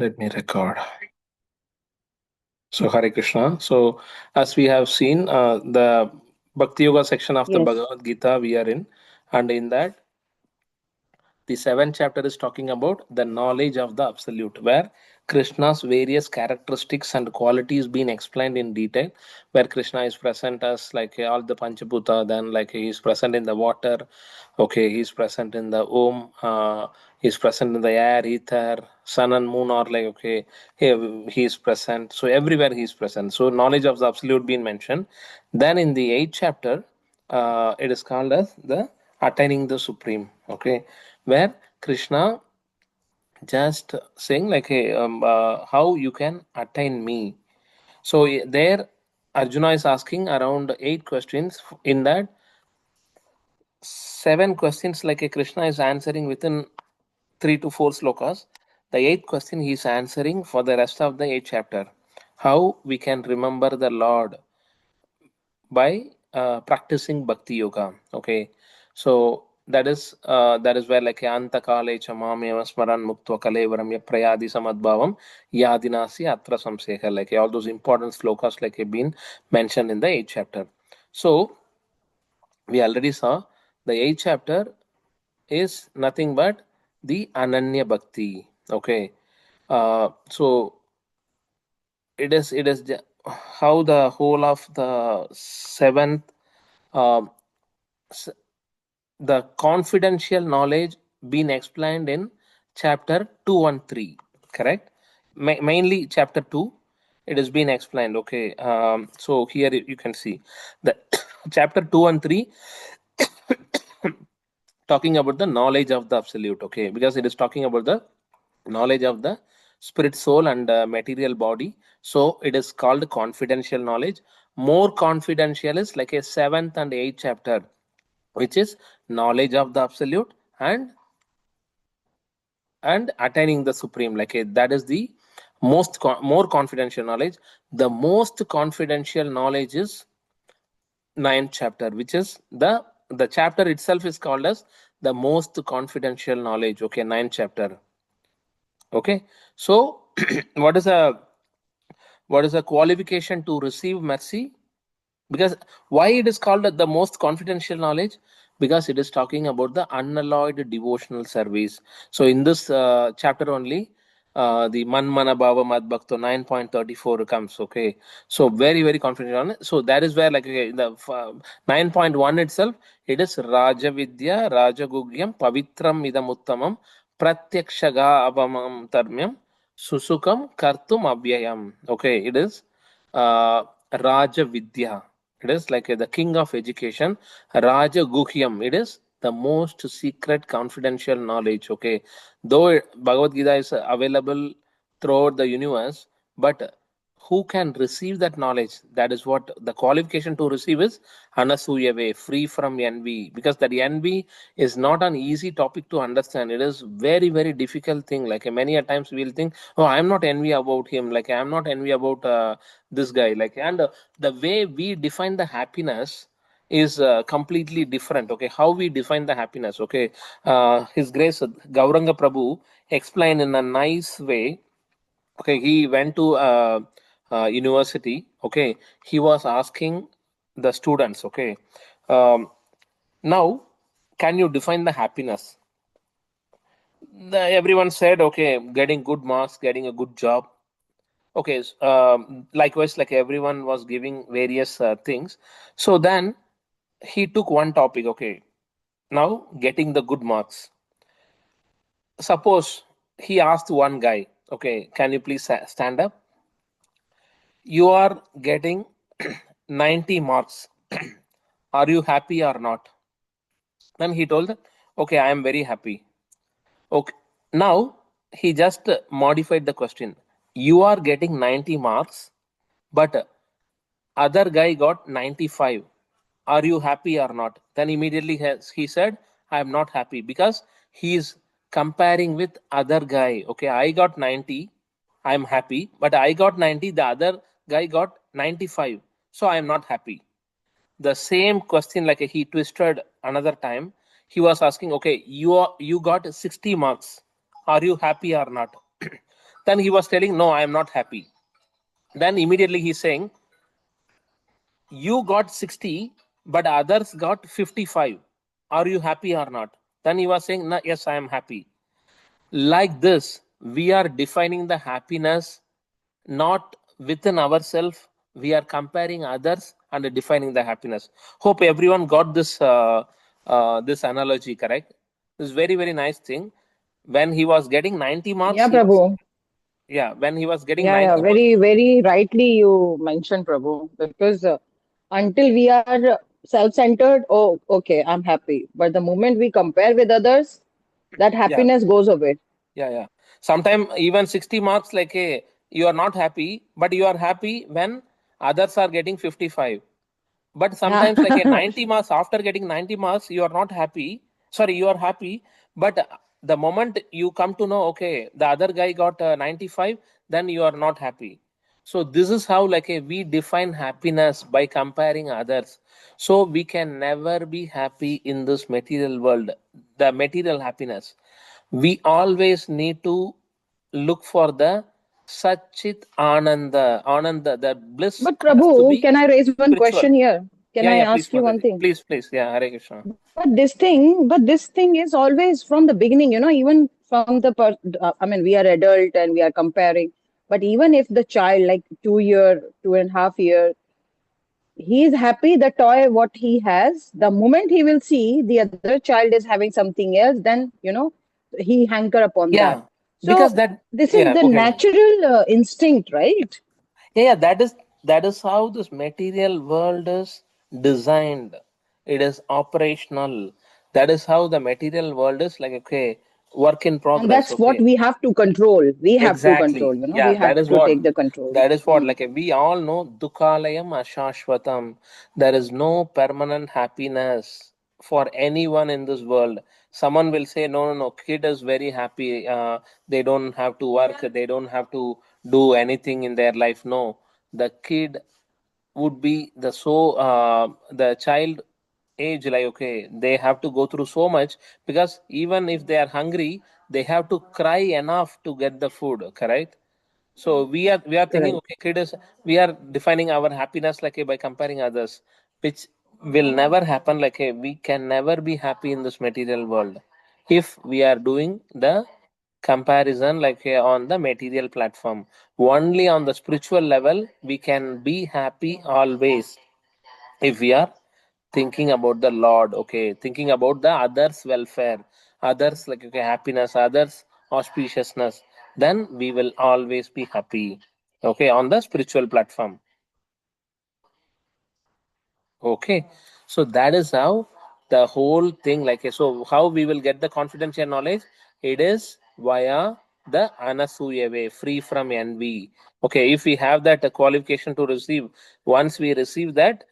Let me record. So Hare Krishna. So as we have seen, the Bhakti Yoga section of the Yes. Bhagavad Gita we are in, and in that the seventh chapter is talking about the knowledge of the absolute, where Krishna's various characteristics and qualities being explained in detail, where Krishna is present as like all the Panchabhuta, then like he is present in the water, okay, he is present in the he is present in the air, ether, sun and moon, or like okay, he is present. So everywhere he is present. So knowledge of the absolute being mentioned. Then in the eighth chapter, it is called as the attaining the supreme, okay, where Krishna just saying like hey, how you can attain me. So there Arjuna is asking around 8 questions. In that 7 questions like a Krishna is answering within 3 to 4 slokas. The 8th question he is answering for the rest of the 8th chapter, how we can remember the Lord by practicing bhakti yoga. Okay, so that is where like anta kale chamameva smaran muktva kalevaram ya prayadi samadbhavam yadinasi atra samseha, like all those important slokas like have been mentioned in the 8th chapter. So we already saw the 8th chapter is nothing but the ananya bhakti. Okay, so it is how the whole of the seventh uh, the confidential knowledge been explained in chapter 2 and 3, correct? Mainly chapter 2 it has been explained, okay. So here you can see the chapter 2 and 3 talking about the knowledge of the absolute, okay, because it is talking about the knowledge of the spirit, soul, and material body. So it is called confidential knowledge. More confidential is like a seventh and eighth chapter, which is knowledge of the absolute and attaining the supreme, like that is the more confidential knowledge. The most confidential knowledge is ninth chapter, which is the chapter itself is called as the most confidential knowledge, okay, ninth chapter. Okay, so what is a qualification to receive mercy? Because why it is called the most confidential knowledge? Because it is talking about the unalloyed devotional service. So in this chapter only, the man mana bhava mad bhakto 9.34 comes, okay. So very very confident on it. So that is where like okay, the 9.1 itself, it is raja vidya rajagugyam pavitram idam uttamam pratyakshaga abamam tarmyam susukam kartum avyayam. Okay, it is raja vidya, it is like the king of education. Raja Guhyam, it is the most secret confidential knowledge. Okay, though Bhagavad Gita is available throughout the universe, but who can receive that knowledge? That is what the qualification to receive is anasuya way, free from envy. Because that envy is not an easy topic to understand. It is very very difficult thing. Like many a times we'll think, oh, I'm not envy about him. Like I'm not envy about this guy. Like and the way we define the happiness is completely different. Okay, how we define the happiness, okay. His Grace Gauranga Prabhu explained in a nice way. Okay, he went to university, okay. He was asking the students, okay, um, now can you define the happiness? Everyone said okay, getting good marks, getting a good job. Okay, likewise, like everyone was giving various things. So then he took one topic, okay. Now getting the good marks. Suppose he asked one guy, okay, can you please stand up? You are getting 90 marks. Are you happy or not? Then he told, okay, I am very happy. Okay, now he just modified the question. You are getting 90 marks, but other guy got 95. Are you happy or not? Then immediately he said, I am not happy, because he is comparing with other guy. Okay, I got 90, I am happy, but I got 90, the other guy got 95, so I am not happy. The same question, like he twisted another time. He was asking, okay, you got 60 marks. Are you happy or not? Then he was telling, no, I am not happy. Then immediately he's saying, you got 60, but others got 55. Are you happy or not? Then he was saying, no, yes, I am happy. Like this, we are defining the happiness not within ourselves. We are comparing others and defining the happiness. Hope everyone got this analogy correct. This very very nice thing. When he was getting 90 marks, Yeah, he was, Prabhu. yeah. When he was getting Yeah, yeah. 90 marks, Very, very rightly you mentioned, Prabhu. Because until we are self-centered, oh, okay, I'm happy. But the moment we compare with others, that yeah. happiness goes away. Yeah, yeah. Sometimes even 60 marks, like, hey, you are not happy, but you are happy when others are getting 55. But Yeah. sometimes, like a 90 marks, after getting 90 marks, you are not happy. Sorry, you are happy. But the moment you come to know, okay, the other guy got 95, then you are not happy. So this is how, like, we define happiness by comparing others. So we can never be happy in this material world, the material happiness. We always need to look for the Satchit Ananda. The bliss But has to Prabhu, be can I raise one spiritual. question here? Can Yeah, I yeah, please, ask you one Mataji. thing? Please. Yeah, Hare Krishna. But this thing is always from the beginning, even from I mean, we are adult and we are comparing. But even if the child, like 2 year, 2.5 year, he is happy the toy what he has. The moment he will see the other child is having something else, then he hanker upon that. Yeah, because So that, this is yeah, the go ahead. natural instinct, right? Yeah, that is how this material world is designed. It is operational. That is how the material world is like, okay, work in And progress, that's what okay. we have to control. We have to Exactly. control. We Yeah, have that is to what. take the control. That is what. Hmm. Like we all know, Dukhalayam Ashashvatam. There is no permanent happiness for anyone in this world. Someone will say, no, no, no. Kid is very happy. They don't have to work. They don't have to do anything in their life. No, the kid would be the child age, like, okay, they have to go through so much, because even if they are hungry, they have to cry enough to get the food, correct? So we are thinking, Correct. okay, kid is, we are defining our happiness like by comparing others, which will never happen. Like we can never be happy in this material world if we are doing the comparison like on the material platform. Only on the spiritual level we can be happy always if we are thinking about the Lord, okay, thinking about the others' welfare, others like, okay, happiness, others' auspiciousness, then we will always be happy, okay, on the spiritual platform. Okay, so that is how the whole thing, like, so how we will get the confidential knowledge? It is via the Anasuya way, free from envy. Okay, if we have that qualification to receive, once we receive that,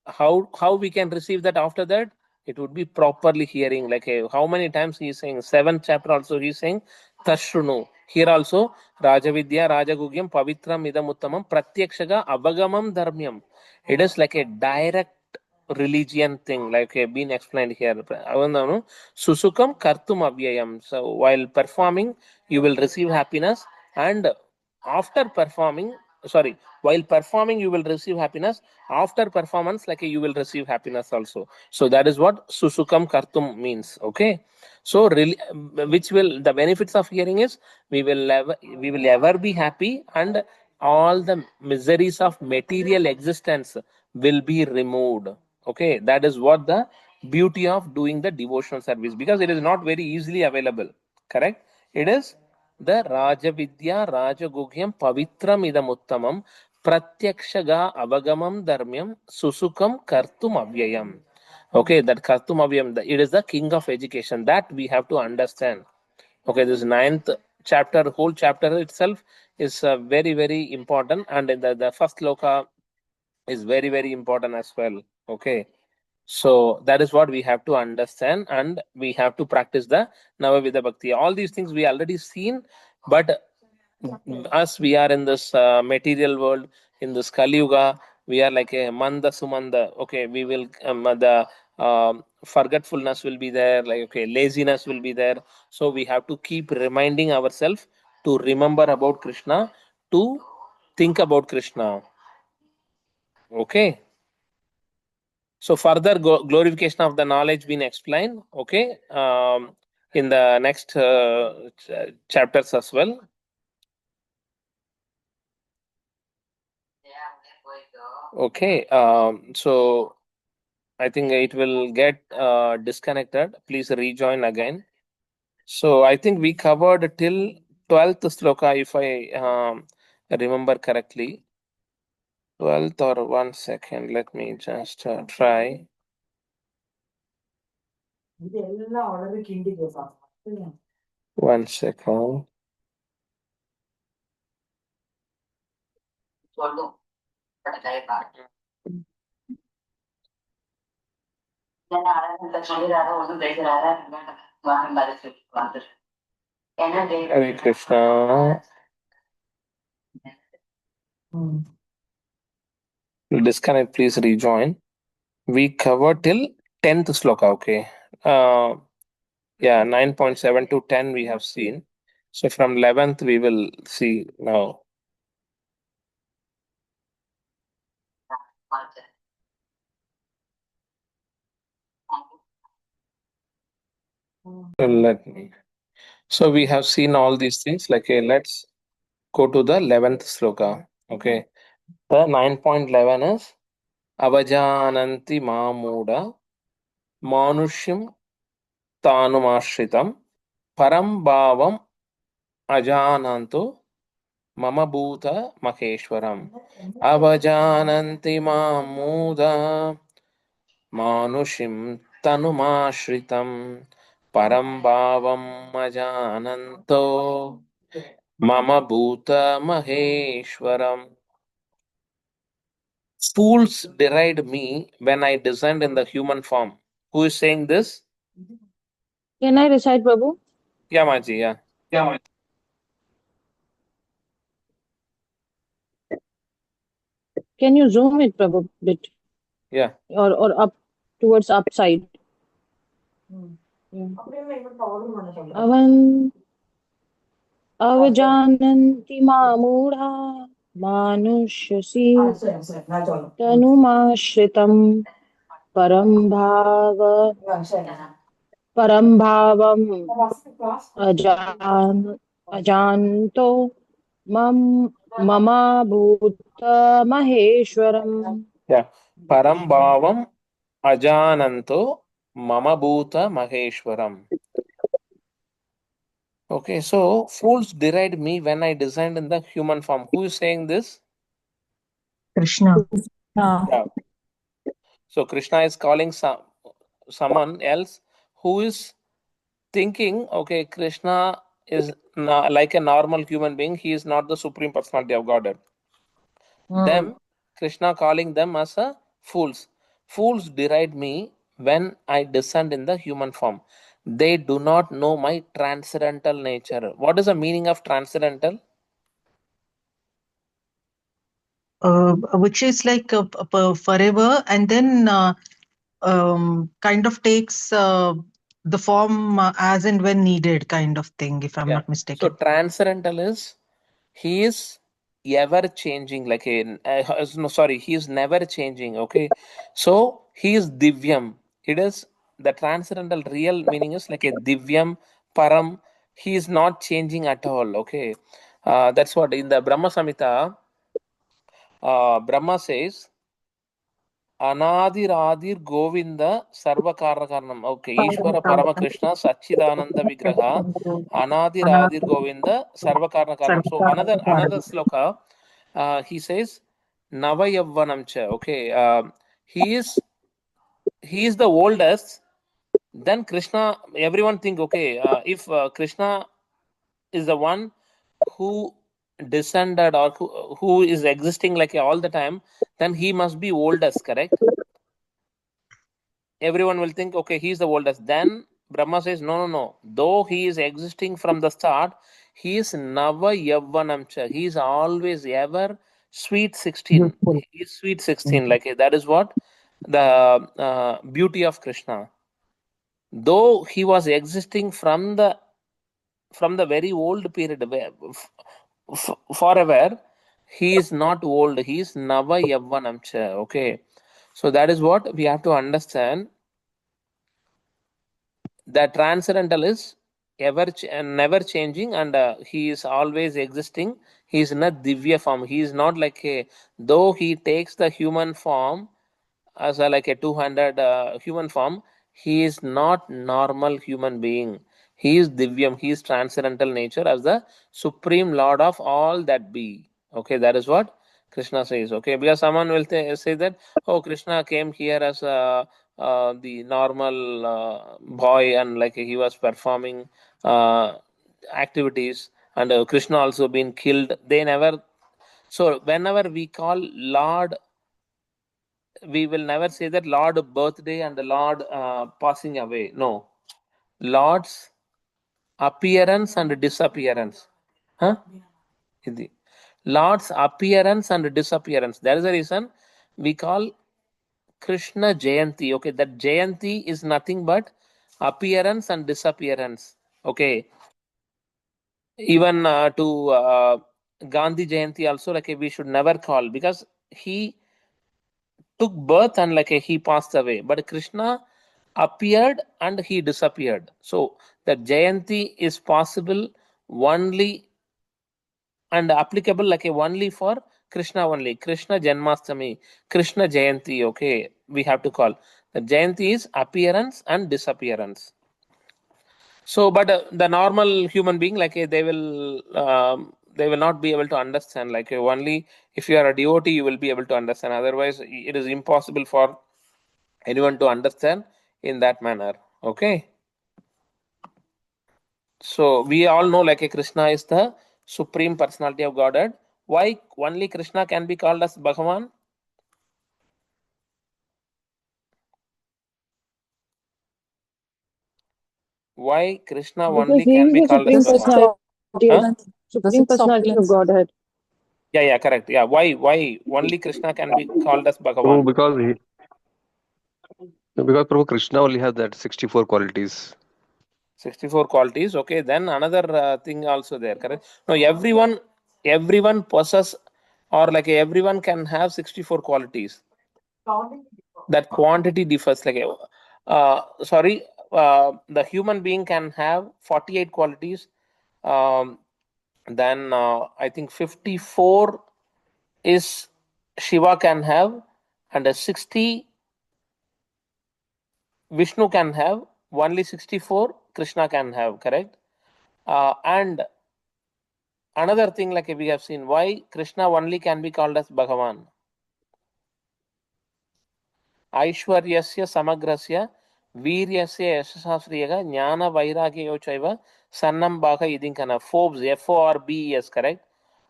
how we can receive that after that? It would be properly hearing. Like, how many times he is saying? Seventh chapter also he is saying Tashrunu. Here also Rajavidya, Rajagugyam, Pavitram, Idam Uttamam, Pratyakshaga, Avagamam Dharmyam. It is like a direct religion thing, like been explained here. Avandanu, Susukam Kartum Avyayam. So while performing, you will receive happiness, and after performing, sorry, while performing, you will receive happiness. After performance, like you will receive happiness also. So that is what Susukam Kartum means. Okay. So really, which will the benefits of hearing is we will ever be happy, and all the miseries of material existence will be removed. Okay, that is what the beauty of doing the devotional service, because it is not very easily available, correct? It is the Rajavidya Rajaguhyam Pavitram Idam Uttamam Pratyakshaga Avagamam Dharmyam Susukam Kartum Avyayam. Okay, that Kartum Avyayam, it is the king of education that we have to understand. Okay, this ninth chapter, whole chapter itself is very very important, and the first loka is very very important as well. Okay, so that is what we have to understand, and we have to practice the Navavidha Bhakti. All these things we already seen, but us, we are in this material world, in this Kali Yuga, we are like a Manda Sumanda. Okay, we will, the forgetfulness will be there, like, okay, laziness will be there. So we have to keep reminding ourselves to remember about Krishna, to think about Krishna. Okay. So further glorification of the knowledge been explained. Okay. In the next chapters as well. Okay. So I think it will get disconnected. Please rejoin again. So I think we covered till 12th sloka, if I remember correctly. 12th, or 1 second, let me just try. One second. Hare Krishna. Disconnect, please rejoin. We covered till 10th sloka, okay. Yeah, 9.7 to 10 we have seen. So from 11th we will see now. Let me. So we have seen all these things. Like, let's go to the 11th sloka. Okay. The 9.11 is Avajananti Mamuda Manushim Tanumashritam Param Bhavam Ajananto Mama Bhuta Maheshwaram. Avajananti Mamuda Manushim Tanumashritam Param Bhavam Ajananto Mama Bhuta Maheshwaram. Fools deride me when I descend in the human form. Who is saying this? Can I recite, Prabhu? Yeah, Maji, yeah. Can you zoom it, Prabhu, bit? Yeah. Or up towards upside? Yeah. Avan Avajananti Mamudha Manushasi Tanumashritam Parambhavam Ajanto Mama Bhuta Maheshwaram. Yeah. Param Bhavam Ajananto Mama Bhuta Maheshwaram. Okay, so fools deride me when I descend in the human form. Who is saying this? Krishna. Yeah. So Krishna is calling someone else who is thinking, okay, Krishna is like a normal human being. He is not the supreme personality of Godhead. Them, Krishna calling them as a fools. Fools deride me when I descend in the human form. They do not know my transcendental nature. What is the meaning of transcendental? Which is like forever, and then kind of takes the form as and when needed, kind of thing, if I'm not So mistaken. transcendental is he is ever changing, like he is never changing. Okay, so he is divyam. It is the transcendental real meaning is like a divyam param. He is not changing at all. Okay, that's what in the Brahma Samhita, Brahma says Anadiradir Govinda Sarva Karakaranam. Okay, Ishvara Parama Krishna Sachidananda Vigraha Anadiradir Govinda Sarva Karakaranam. So another sloka, he says Navayavvanam cha. Okay, he is the oldest. Then Krishna, everyone think, okay, if Krishna is the one who descended or who is existing like all the time, then he must be oldest, correct? Everyone will think, okay, he's the oldest. Then Brahma says, no. Though he is existing from the start, he is Nava Yavvanamcha. He is always ever sweet 16. He is sweet 16. Like that is what the beauty of Krishna. Though he was existing from the from the very old period, forever, he is not old. He is Nava Yavvanam cha. Okay. So that is what we have to understand. The transcendental is never changing, and he is always existing. He is in a divya form. He is not like a, though he takes the human form as a, like a 200 human form, he is not normal human being. He is divyam. He is transcendental nature as the supreme lord of all that be. Okay, that is what Krishna says. Okay, because someone will say that, oh, Krishna came here as a the normal boy, and like he was performing uh, activities, and Krishna also been killed. They never. So whenever we call Lord, we will never say that Lord birthday and the Lord passing away. No, Lord's appearance and disappearance. Huh? Lord's appearance and disappearance. That is the reason we call Krishna Jayanti. Okay, that Jayanti is nothing but appearance and disappearance. Okay, even to Gandhi Jayanti also, like we should never call, because he took birth and like he passed away. But Krishna appeared and he disappeared. So that Jayanti is possible only and applicable like only for Krishna only. Krishna Janmastami, Krishna Jayanti. Okay, we have to call. The Jayanti is appearance and disappearance. So, but the normal human being, like they will not be able to understand. Like only if you are a devotee, you will be able to understand. Otherwise, it is impossible for anyone to understand in that manner. Okay. So we all know like a Krishna is the supreme personality of Godhead. Why only Krishna can be called as Bhagavan? Why Krishna Because only he can is be the called as supreme The six Bhagavan? personality, Huh? opulence. The supreme six personality of opulence. Godhead. Yeah, correct. Yeah, why only Krishna can be called as Oh, Bhagavan? because Prabhu Krishna only has that 64 qualities. 64 qualities. Okay, then another thing also there, correct? No, everyone possess, or like everyone can have 64 qualities. That quantity differs. Like sorry, the human being can have 48 qualities. Um, then I think 54 is Shiva can have, and 60 Vishnu can have. Only 64 Krishna can have. Correct. And another thing, like we have seen, why Krishna only can be called as Bhagavan. Aishwaryasya samagrasya Viryasya yashasasriyega jnana vairagyo chaiva sannam bhaka idinkana. Forbes, Forbes, correct?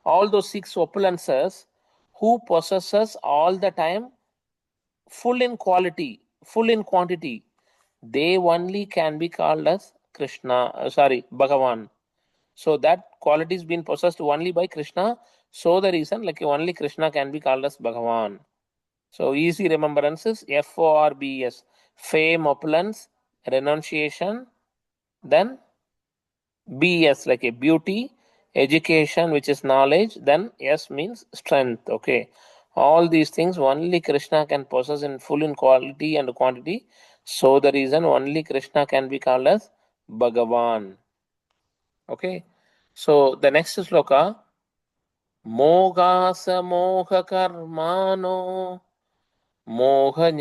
All those six opulences who possesses all the time, full in quality, full in quantity, they only can be called as Krishna, Bhagavan. So that quality is being possessed only by Krishna. So the reason, like only Krishna can be called as Bhagavan. So easy remembrance is Forbes, fame, opulence, renunciation, then BS like a beauty, education, which is knowledge, then S means strength. Okay. All these things only Krishna can possess in full in quality and quantity. So the reason only Krishna can be called as Bhagavan. Okay. So the next sloka, Mogasa Moha Karmano Moha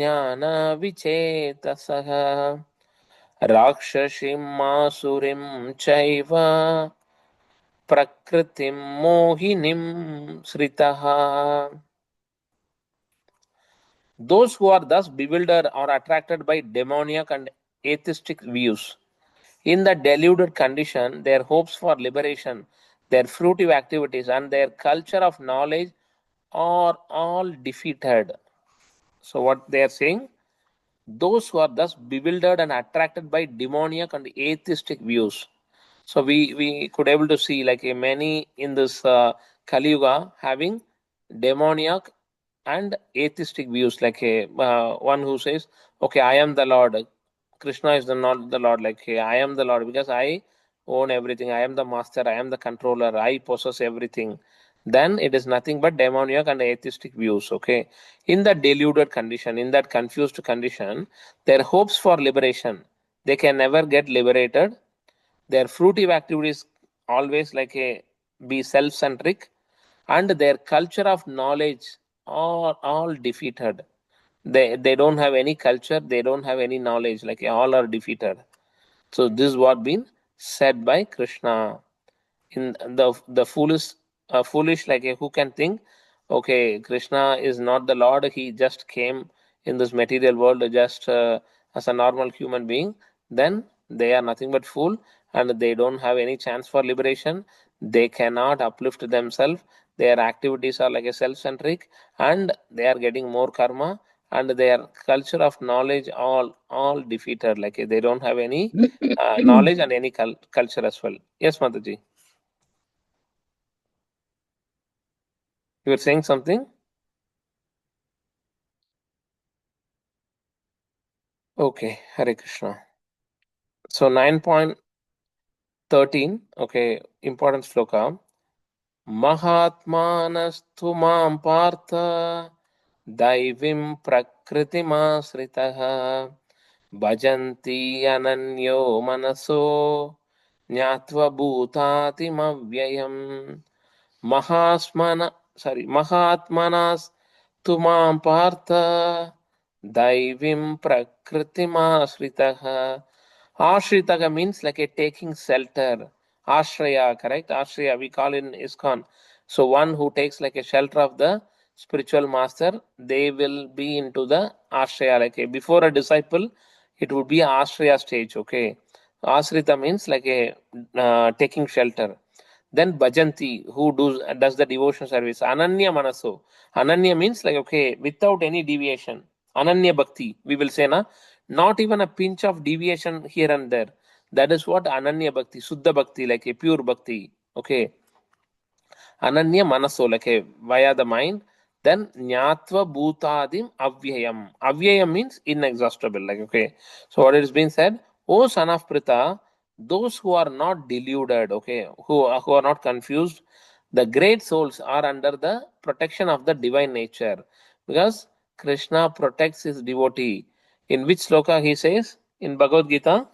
Vichetasah Rakshashim Masurim Chaiva Prakritim Mohinim Sritaha. Those who are thus bewildered or attracted by demoniac and atheistic views, in the deluded condition, their hopes for liberation, their fruitive activities, and their culture of knowledge are all defeated. So, what they are saying, those who are thus bewildered and attracted by demoniac and atheistic views. So we could able to see like many in this Kali Yuga having demoniac and atheistic views, like one who says, okay, I am the Lord, Krishna is not the Lord, like I am the Lord because I own everything. I am the master, I am the controller, I possess everything. Then it is nothing but demoniac and atheistic views. Okay. In that deluded condition, in that confused condition, their hopes for liberation, they can never get liberated. Their fruitive activities always like a be self-centric, and their culture of knowledge all defeated. They don't have any culture, they don't have any knowledge, like all are defeated. So this is what been said by Krishna. In the foolish, like who can think, okay, Krishna is not the Lord, he just came in this material world just as a normal human being. Then they are nothing but fool, and they don't have any chance for liberation. They cannot uplift themselves. Their activities are like a self-centric, and they are getting more karma, and their culture of knowledge all defeated, like they don't have any knowledge and any culture as well. Yes, Mataji. You were saying something? Okay, Hare Krishna. So 9.13, okay, important sloka. Mahatmanastu mam partha daivim prakritimāsritah bhajanti ananyo manaso nyatva bhutatim avyayam. Mahatmanas tumam partha daivim prakritimāsritah. Ashritaga means like a taking shelter. Ashraya, correct? Ashraya, we call in ISKCON. So one who takes like a shelter of the spiritual master, they will be into the Ashraya. Like before a disciple, it would be Ashraya stage, okay? Ashrita means like a taking shelter. Then Bhajanti, who does the devotion service. Ananya Manaso. Ananya means like, okay, without any deviation. Ananya Bhakti, we will say, na? Not even a pinch of deviation here and there. That is what Ananya Bhakti, Suddha Bhakti, like a pure Bhakti. Okay. Ananya Manaso, like a via the mind. Then Nyatva Bhutadim Avyayam. Avyayam means inexhaustible. Like, okay. So what is being said? O son of Pritha, those who are not deluded, okay, who are not confused, the great souls are under the protection of the divine nature. Because Krishna protects his devotee. In which sloka he says? In Bhagavad Gita?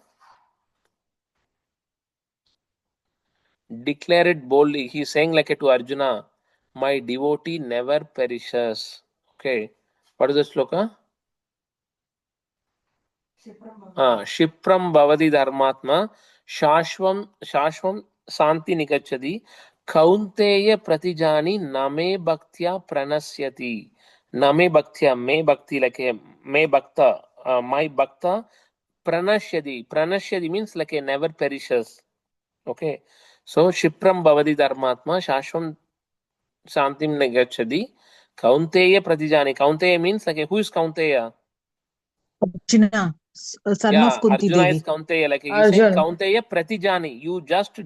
Declare it boldly. He's saying like to Arjuna, my devotee never perishes. Okay. What is the sloka? Shipram bhavati dharmatma shashvam santi nikachadi kaunteya pratijani name bhaktya pranasyati. Name bhaktya, me bhakti, like a me bhakta, my bhakta pranashyadi. Pranashyadi means like a never perishes. Okay. So Shipram bhavati dharmatma shashvam santim negachadi kaunteya pratijani. Kaunteya means like who is Kaunteya? Arjuna, son Yeah, of Kunti Arjuna is Devi. Kaunteya. Like he's saying Arjun. Kaunteya pratijani. You just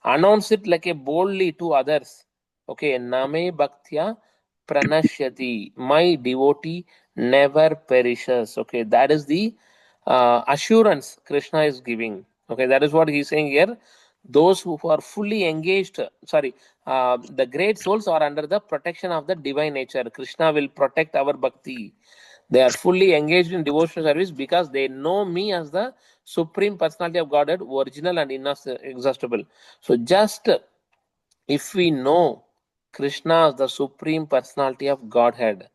announce it like a boldly to others. Okay, name bhaktya pranashyati. My devotee never perishes. Okay, that is the assurance Krishna is giving. Okay, that is what he's saying here. Those who are fully engaged, the great souls are under the protection of the divine nature. Krishna will protect our bhakti. They are fully engaged in devotional service because they know me as the Supreme Personality of Godhead, original and inexhaustible. So just if we know Krishna as the Supreme Personality of Godhead,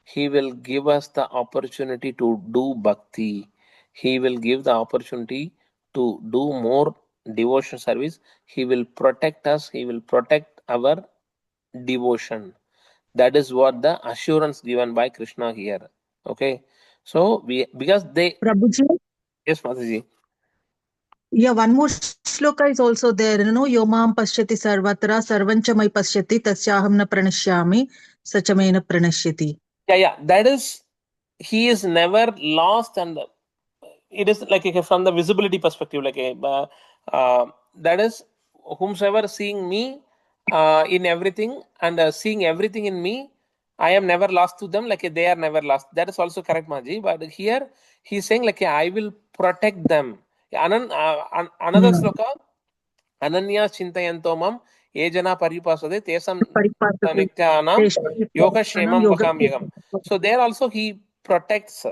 he will give us the opportunity to do bhakti. He will give the opportunity to do more devotion service. He will protect us. He will protect our devotion. That is what the assurance given by Krishna here. Okay. So because they, Prabhuji? yes, Mataji. Yeah, one more shloka is also there. Yomam pashyati sarvatra sarvancha mai pashyati tasyaham na pranashyami sachamena pranashyati. Yeah. That is, he is never lost, and it is like from the visibility perspective, like that is whomsoever seeing me in everything and seeing everything in me, I am never lost to them, like they are never lost. That is also correct, Maji. But here he's saying like I will protect them. Another sloka. Ananya Chintayanto Mam Ejana Paripasade Tesam Paripasati, Nityanam Teshanam, Yoga Shemam Yoga. Vakam Yagam. So there also he protects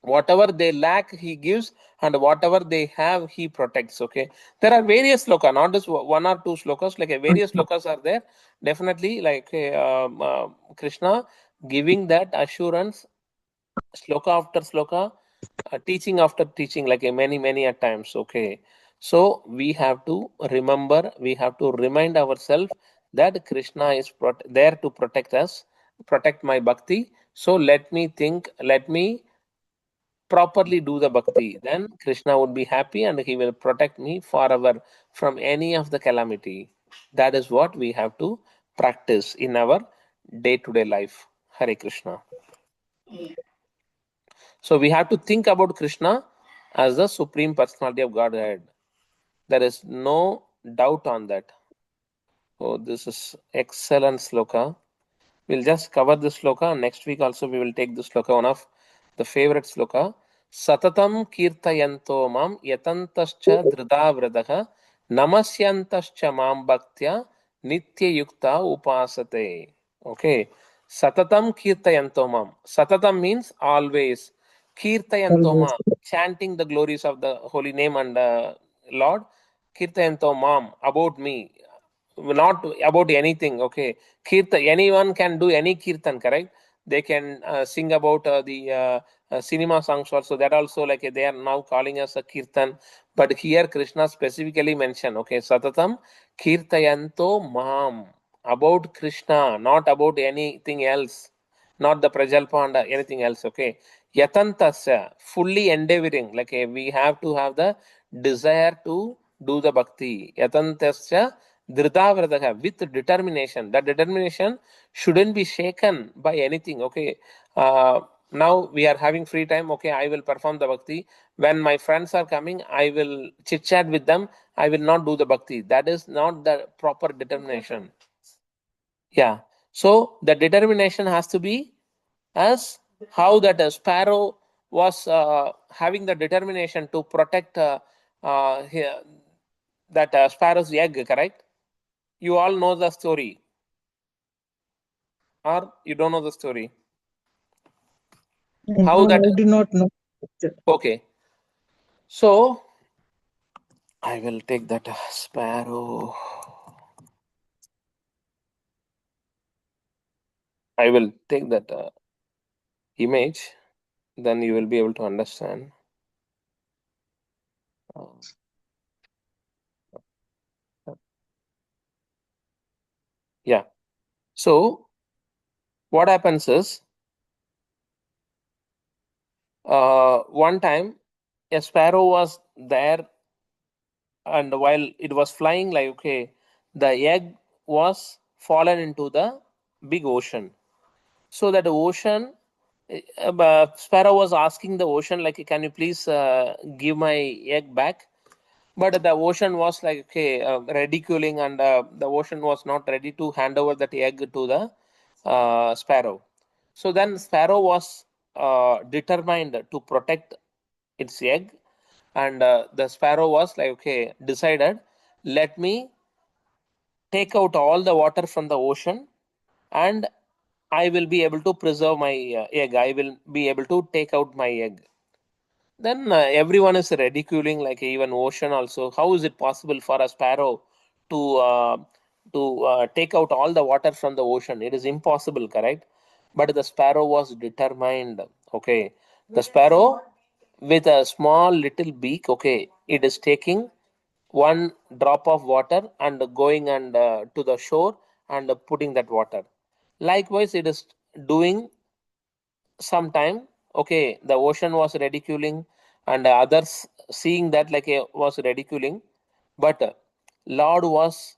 whatever they lack, he gives, and whatever they have, he protects. Okay, there are various slokas, not just one or two slokas, like various slokas are there. Definitely, like Krishna giving that assurance, sloka after sloka, teaching after teaching, like many at times. Okay, so we have to remember, we have to remind ourselves that Krishna is there to protect us, protect my bhakti. So let me think, let me properly do the bhakti, then Krishna would be happy and he will protect me forever from any of the calamity. That is what we have to practice in our day to day life. Hare Krishna. So we have to think about Krishna as the Supreme Personality of Godhead. There is no doubt on that. Oh, this is excellent sloka. We'll just cover this sloka. Next week also we will take this sloka, one of the favorite sloka. Satatam kirtayanto mam yatantascha dhridavridaha namasyantascha mam bhaktya nitya yukta upasate. Okay. Satatam kirtayanto mam. Satatam means always. Kirtayantoma, chanting the glories of the holy name and Lord. Kirtayanto mam, about me, not about anything. Okay, kirtan, anyone can do any kirtan, correct? They can sing about the cinema songs also, that also, like they are now calling us a kirtan. But here Krishna specifically mentioned, okay, satatam kirtayanto mam, about Krishna, not about anything else, not the prajalpa and anything else. Okay, yatantasya, fully endeavoring, like we have to have the desire to do the bhakti. Yatantasya dhridavridaha, with determination. That determination shouldn't be shaken by anything. Okay, now we are having free time. Okay, I will perform the bhakti. When my friends are coming, I will chit chat with them. I will not do the bhakti. That is not the proper determination. Yeah, so the determination has to be as how that a sparrow was having the determination to protect that sparrow's egg, correct? You all know the story, or you don't know the story? How No, that? I do not know. Okay, so I will take that sparrow. I will take that image, then you will be able to understand. Yeah. So what happens is, one time a sparrow was there, and while it was flying, like okay, the egg was fallen into the big ocean. So that ocean, sparrow was asking the ocean, like, can you please give my egg back? But the ocean was like, okay, ridiculing, and the ocean was not ready to hand over that egg to the sparrow. So then sparrow was determined to protect its egg, and the sparrow was like, okay, decided, let me take out all the water from the ocean, and I will be able to preserve my egg. I will be able to take out my egg. Then everyone is ridiculing, like even ocean also. How is it possible for a sparrow to take out all the water from the ocean? It is impossible, correct? But the sparrow was determined. Okay, the sparrow with a small little beak. Okay, it is taking one drop of water and going and to the shore and putting that water. Likewise, it is doing sometime. Okay, the ocean was ridiculing, and others seeing that, like was ridiculing, but Lord was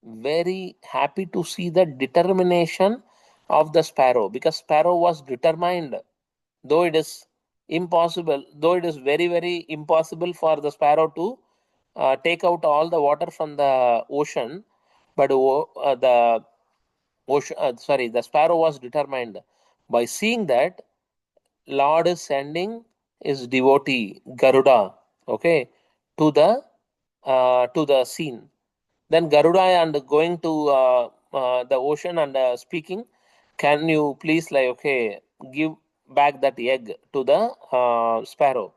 very happy to see the determination of the sparrow, because sparrow was determined. Though it is impossible, though it is very impossible for the sparrow to take out all the water from the ocean, but the ocean, the sparrow was determined. By seeing that, Lord is sending his devotee Garuda, okay, to the to the scene. Then Garuda and going to the ocean and speaking, can you please give back that egg to the sparrow?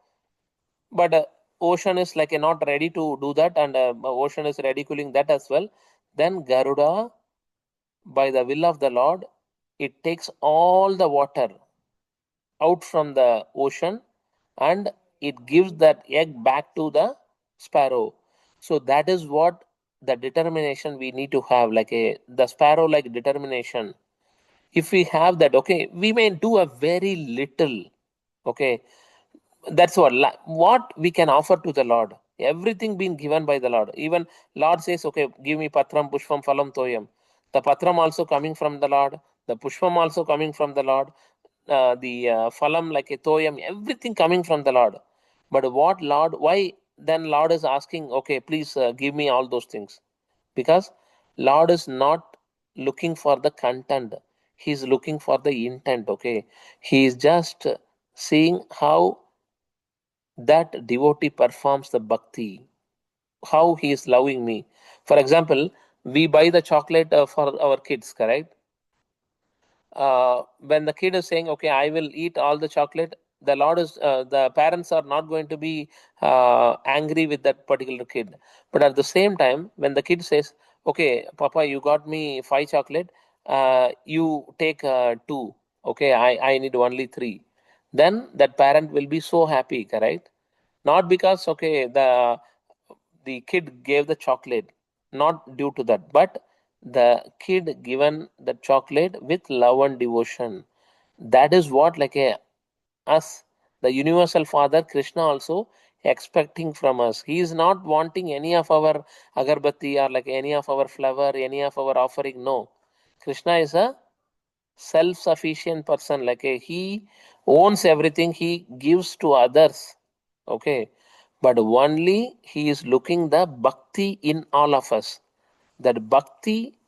But ocean is not ready to do that, and ocean is ridiculing that as well. Then Garuda, by the will of the Lord, it takes all the water out from the ocean and it gives that egg back to the sparrow. So that is what the determination we need to have, the sparrow like determination. If we have that, okay, we may do a very little, okay. That's what we can offer to the Lord. Everything being given by the Lord. Even Lord says, okay, give me patram pushpam phalam toyam. The patram also coming from the Lord, the pushpam also coming from the Lord, the phalam like a toyam, everything coming from the Lord. But what Lord, why then Lord is asking, okay, please give me all those things? Because Lord is not looking for the content, he is looking for the intent. Okay, he is just seeing how that devotee performs the bhakti, how he is loving me. For example, we buy the chocolate for our kids, correct? When the kid is saying, okay, I will eat all the chocolate, the parents are not going to be angry with that particular kid. But at the same time, when the kid says, okay, Papa, you got me 5 chocolate, you take 2, okay, I need only 3. Then that parent will be so happy, correct? Not because, okay, the kid gave the chocolate, not due to that, but the kid given the chocolate with love and devotion. That is what us, the universal father Krishna also expecting from us. He is not wanting any of our agarbatti or any of our flower, any of our offering. No, Krishna is a self-sufficient person. He owns everything, he gives to others. Okay, but only he is looking the bhakti in all of us. That bhakti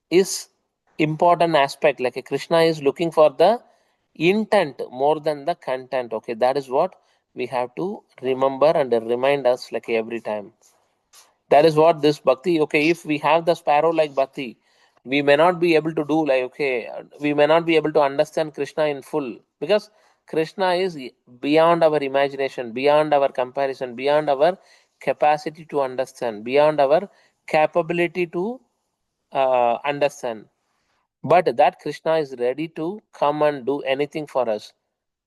is important aspect. Krishna is looking for the intent more than the content. Okay, that is what we have to remember and remind us every time. That is what this bhakti. Okay, if we have the sparrow like bhakti, we may not be able to do we may not be able to understand Krishna in full, because Krishna is beyond our imagination, beyond our comparison, beyond our capacity to understand, beyond our capability to understand. But that Krishna is ready to come and do anything for us,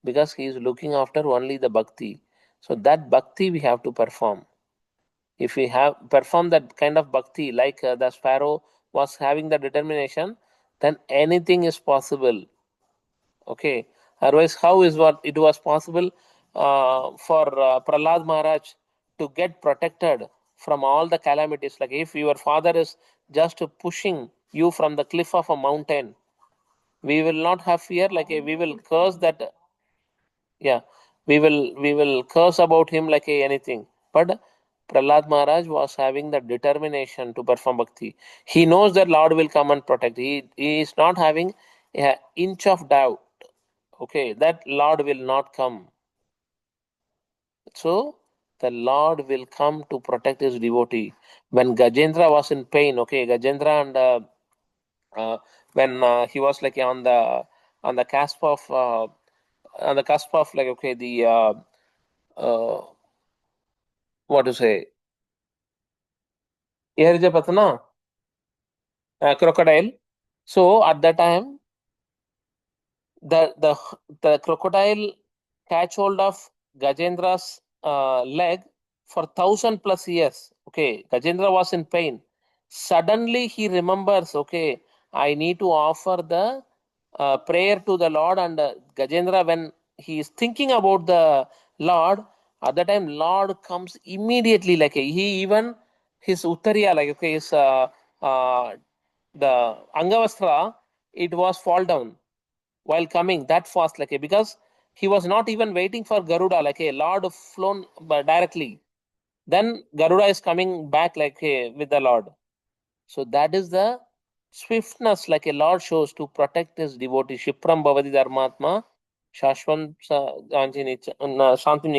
because he is looking after only the bhakti. So that bhakti we have to perform. If we have performed that kind of bhakti, the sparrow was having the determination, then anything is possible. Okay. Otherwise, how is what it was possible for Prahlad Maharaj to get protected from all the calamities? Like if your father is just pushing you from the cliff of a mountain, we will not have fear. We will curse that. Yeah, we will curse about him anything. But Prahlad Maharaj was having the determination to perform bhakti. He knows that Lord will come and protect. He is not having an inch of doubt. Okay, that Lord will not come. So the Lord will come to protect his devotee. When Gajendra was in pain, okay, Gajendra and when he was on the cusp of okay, the uh, what to say, here is a patna crocodile. So at that time, the the the crocodile catch hold of Gajendra's leg for 1,000+ years. Okay, Gajendra was in pain. Suddenly he remembers, okay, I need to offer the prayer to the Lord. And Gajendra, when he is thinking about the Lord, at that time Lord comes immediately. He even his uttariya, his the angavastra, it was fall down while coming that fast, because he was not even waiting for Garuda, a Lord flown directly. Then Garuda is coming back with the Lord. So that is the swiftness a Lord shows to protect his devotee. Shipram Bhavati Dharmatma Shashvam Shantini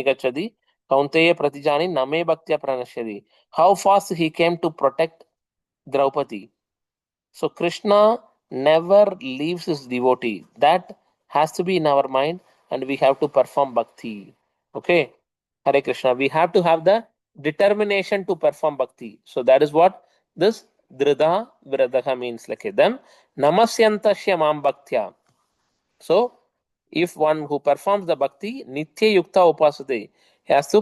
Gachadi. Kaunteya pratijani name bhaktya pranashyati. How fast he came to protect Draupadi. So Krishna never leaves his devotee. That has to be in our mind, and we have to perform bhakti. Okay, Hare Krishna. We have to have the determination to perform bhakti. So that is what this Drida Viradaha means. Like then Namasyantasya Mam Bhaktya. So if one who performs the bhakti, Nitya Yukta Upasade, he has to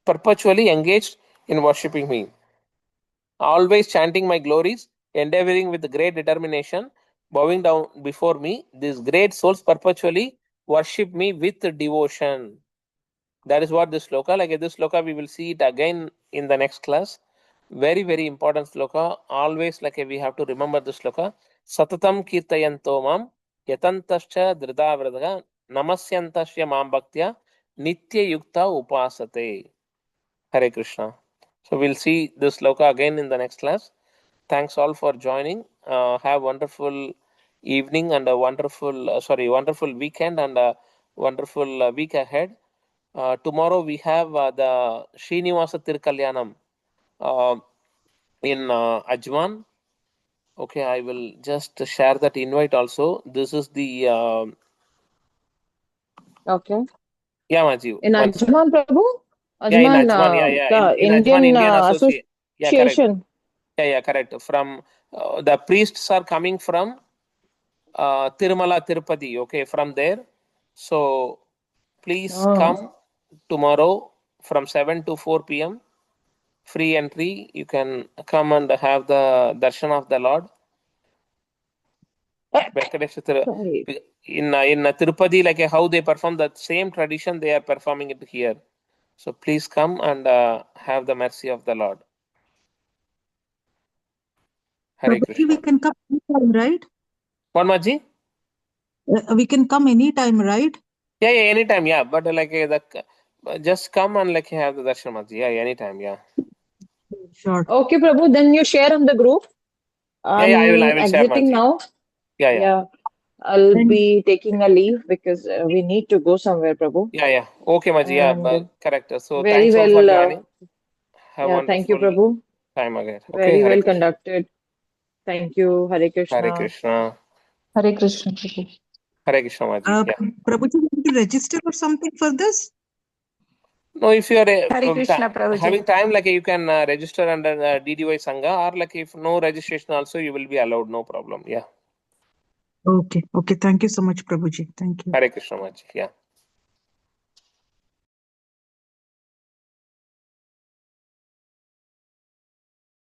perpetually engaged in worshipping me, always chanting my glories, endeavoring with great determination, bowing down before me. These great souls perpetually worship me with devotion. That is what this sloka. Like this sloka, we will see it again in the next class. Very, very important sloka. Always like we have to remember this sloka. Satatam kirtayanto mam yatantascha dridavradha namasyantasya mam bhaktya nitya yukta upasate. Hare Krishna. So we'll see this sloka again in the next class. Thanks all for joining. Have wonderful evening and a wonderful weekend and a wonderful week ahead. Tomorrow we have the Srinivasa Tirkalyanam in Ajman. Okay, I will just share that invite also. This is the Okay. yeah, Maji. In One second. Ajman, Prabhu? Yeah, in Ajman, Ajman. Yeah. the In Ajman, Indian Indian Association. Yeah, correct. Association. Yeah, correct. From the priests are coming from Tirumala, Tirupati. Okay, from there. So please come tomorrow from 7 to 4 p.m. Free entry. You can come and have the darshan of the Lord. Right. In Tirupati, like how they perform that same tradition, they are performing it here. So please come and have the mercy of the Lord. Hare Prabhuji, Krishna. we can come anytime, right? What, Maji? We can come anytime, right? Yeah, anytime, yeah. But just come and have the darshan, Maji. Yeah, anytime, yeah. Sure. Okay, Prabhu, then you share on the group. Yeah, I I'm will share, exiting Maji. now. Yeah. Yeah, I'll And be taking a leave because we need to go somewhere, Prabhu. Yeah. Okay, Maji. Yeah, And correct. So very thanks all for well, joining. Have a yeah, thank you, wonderful Prabhu. time again. Okay, Very Hare well Krishna. conducted. Thank you, Hare Hare Krishna. Krishna. Hare Krishna, Prabhu. Hare Krishna, Maji. Yeah. Prabhuji, you want to register or something for this? No, if you are Hare Krishna, Prabhuji. having time, you can register under DDY Sangha, or if no registration also, you will be allowed. No problem. Yeah. Okay. Thank you so much, Prabhuji. Thank you. Hare Krishna, Maji. Yeah.